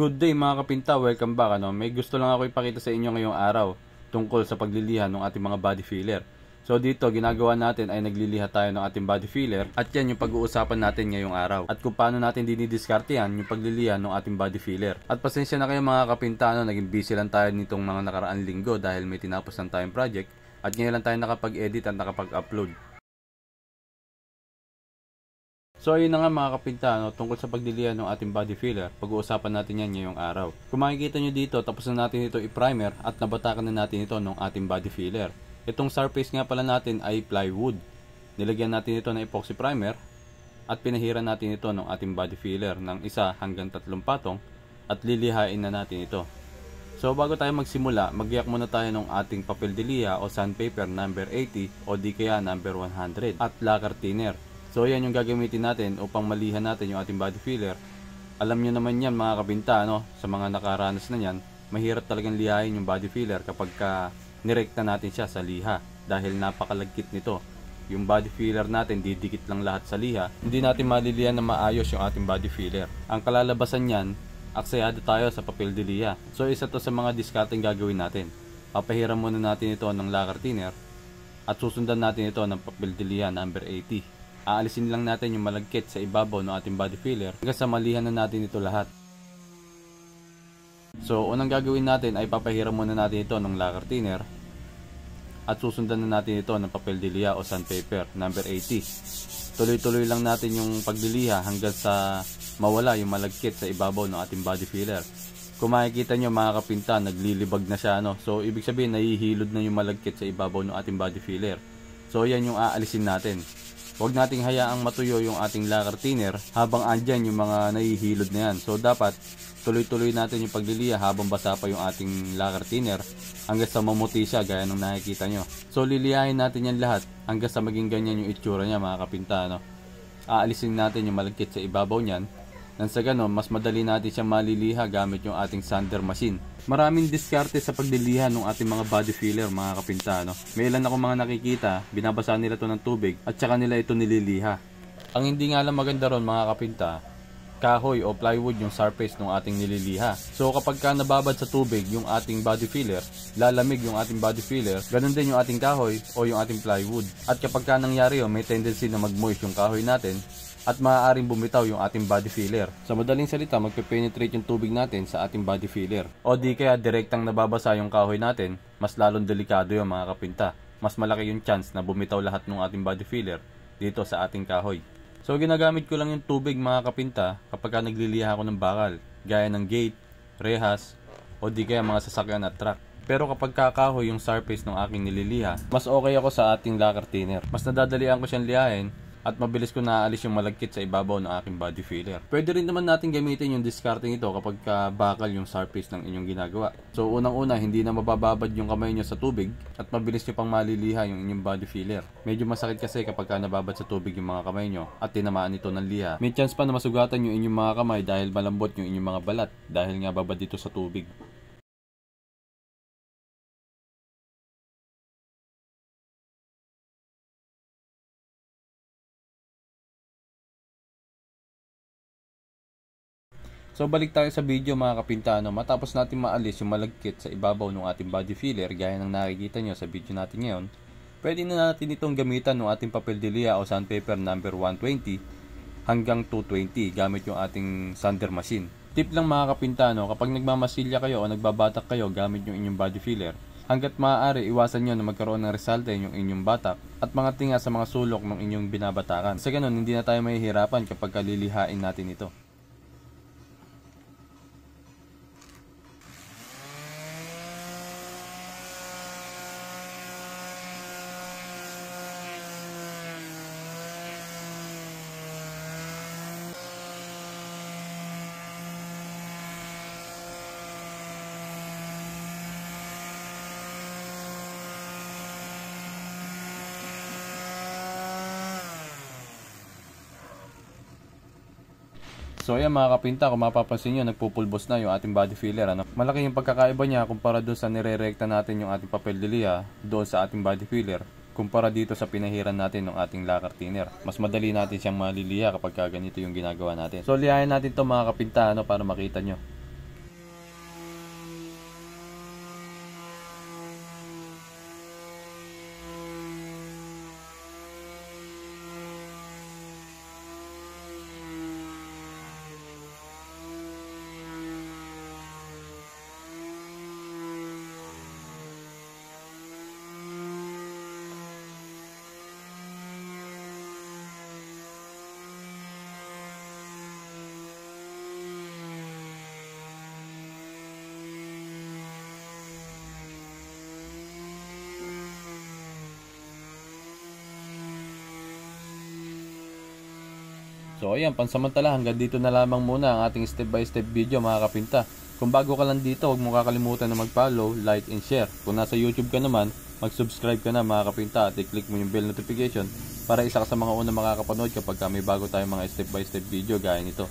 Good day mga kapinta, welcome back. May gusto lang ako ipakita sa inyo ngayong araw tungkol sa pagliliha ng ating mga body filler. So dito, ginagawa natin ay nagliliha tayo ng ating body filler at yan yung pag-uusapan natin ngayong araw. At kung paano natin dinidiskarte yan, yung pagliliha ng ating body filler. At pasensya na kayo mga kapinta, naging busy lang tayo nitong mga nakaraan linggo dahil may tinapos lang tayong project at ngayon lang tayo nakapag-edit at nakapag-upload. So ayun na nga mga kapinta, tungkol sa pagliliha ng ating body filler, pag-uusapan natin yan ngayong araw. Kung makikita nyo dito, tapos na natin ito i-primer at nabatakan na natin ito ng ating body filler. Itong surface nga pala natin ay plywood. Nilagyan natin ito ng epoxy primer at pinahiran natin ito ng ating body filler ng 1 hanggang 3 patong at lilihain na natin ito. So bago tayo magsimula, magiyak muna tayo ng ating papel de liha o sandpaper number 80 o di kaya number 100 at lacquer thinner. So yan yung gagamitin natin upang malihan natin yung ating body filler. Alam nyo naman yan mga kabinta, sa mga nakaranas na yan, mahirap talagang lihain yung body filler kapag nirekta natin siya sa liha dahil napakalagkit nito. Yung body filler natin didikit lang lahat sa liha, hindi natin malilihan na maayos yung ating body filler. Ang kalalabasan yan, aksayado tayo sa papel de liha. So isa to sa mga discarding gagawin natin. Papahiram muna natin ito ng lacquer thinner at susundan natin ito ng papel de liha number 80. Aalisin lang natin yung malagkit sa ibabaw ng ating body filler hanggang sa malihan na natin ito lahat. So unang gagawin natin ay papahiram muna natin ito ng lacquer thinner at susundan na natin ito ng papel de liha o sandpaper number 80. Tuloy-tuloy lang natin yung pagliliha hanggang sa mawala yung malagkit sa ibabaw ng ating body filler. Kung makikita nyo mga kapinta, naglilibag na siya. So ibig sabihin nahihilod na yung malagkit sa ibabaw ng ating body filler. So yan yung aalisin natin. Huwag nating hayaang matuyo yung ating lacquer thinner habang andyan yung mga nahihilod na yan. So dapat tuloy-tuloy natin yung pagliliha habang basa pa yung ating lacquer thinner hanggang sa mamuti siya gaya ng nakikita nyo. So lilihain natin yan lahat hanggang sa maging ganyan yung itsura niya mga kapinta. Aalisin natin yung malagkit sa ibabaw niyan. Nang sa ganon, mas madali natin siya maliliha gamit yung ating sander machine. Maraming diskarte sa pagliliha ng ating mga body filler mga kapinta. May ilan ako mga nakikita, binabasa nila to ng tubig at saka nila ito nililiha. Ang hindi nga lang maganda ron mga kapinta, kahoy o plywood yung surface ng ating nililiha. So kapag nababad sa tubig yung ating body filler, lalamig yung ating body filler, ganun din yung ating kahoy o yung ating plywood. At kapag nangyari yun, may tendency na mag-moist yung kahoy natin at maaaring bumitaw yung ating body filler. Sa madaling salita, magpe-penetrate yung tubig natin sa ating body filler. O di kaya direktang nababasa yung kahoy natin, mas lalong delikado yung mga kapinta. Mas malaki yung chance na bumitaw lahat ng ating body filler dito sa ating kahoy. So ginagamit ko lang yung tubig mga kapinta kapag nagliliha ako ng bakal, gaya ng gate, rehas, o di kaya mga sasakyan at truck. Pero kapag kakahoy yung surface ng aking nililiha, mas okay ako sa ating lacquer thinner. Mas nadadalian ko siyang lihain at mabilis ko naaalis yung malagkit sa ibabaw ng aking body filler. Pwede rin naman natin gamitin yung discarding ito kapag bakal yung surface ng inyong ginagawa. So unang-una, hindi na mabababad yung kamay nyo sa tubig at mabilis nyo pang maliliha yung inyong body filler. Medyo masakit kasi kapag nababad sa tubig yung mga kamay nyo at tinamaan ito ng liha. May chance pa na masugatan yung inyong mga kamay dahil malambot yung inyong mga balat dahil nga babad dito sa tubig. So balik tayo sa video mga kapinta. Matapos natin maalis yung malagkit sa ibabaw ng ating body filler gaya ng nakikita nyo sa video natin ngayon, pwede na natin itong gamitan ng ating papel de liha o sandpaper number 120 hanggang 220 gamit yung ating sander machine. Tip lang mga kapinta, kapag nagmamasilya kayo o nagbabatak kayo gamit yung inyong body filler, hanggat maaari iwasan nyo na magkaroon ng resulta yung inyong batak at mga tinga sa mga sulok ng inyong binabatakan. Sa ganun, hindi na tayo mahihirapan kapag lilihain natin ito. So ayan mga kapinta, kung mapapansin nyo, nagpupulbos na yung ating body filler. Malaki yung pagkakaiba niya kumpara doon sa nire-rekta natin yung ating papel de liha doon sa ating body filler kumpara dito sa pinahiran natin ng ating lacquer thinner. Mas madali natin siyang maliliha kapag ganito yung ginagawa natin. So lihain natin to mga kapinta para makita nyo. So ayan, pansamantala hanggang dito na lamang muna ang ating step by step video mga kapinta. Kung bago ka lang dito, huwag mo kakalimutan na mag-follow, like, and share. Kung nasa YouTube ka naman, mag-subscribe ka na mga kapinta at i-click mo yung bell notification para isa ka sa mga unang makakapanood kapag may bago tayong mga step by step video gaya nito.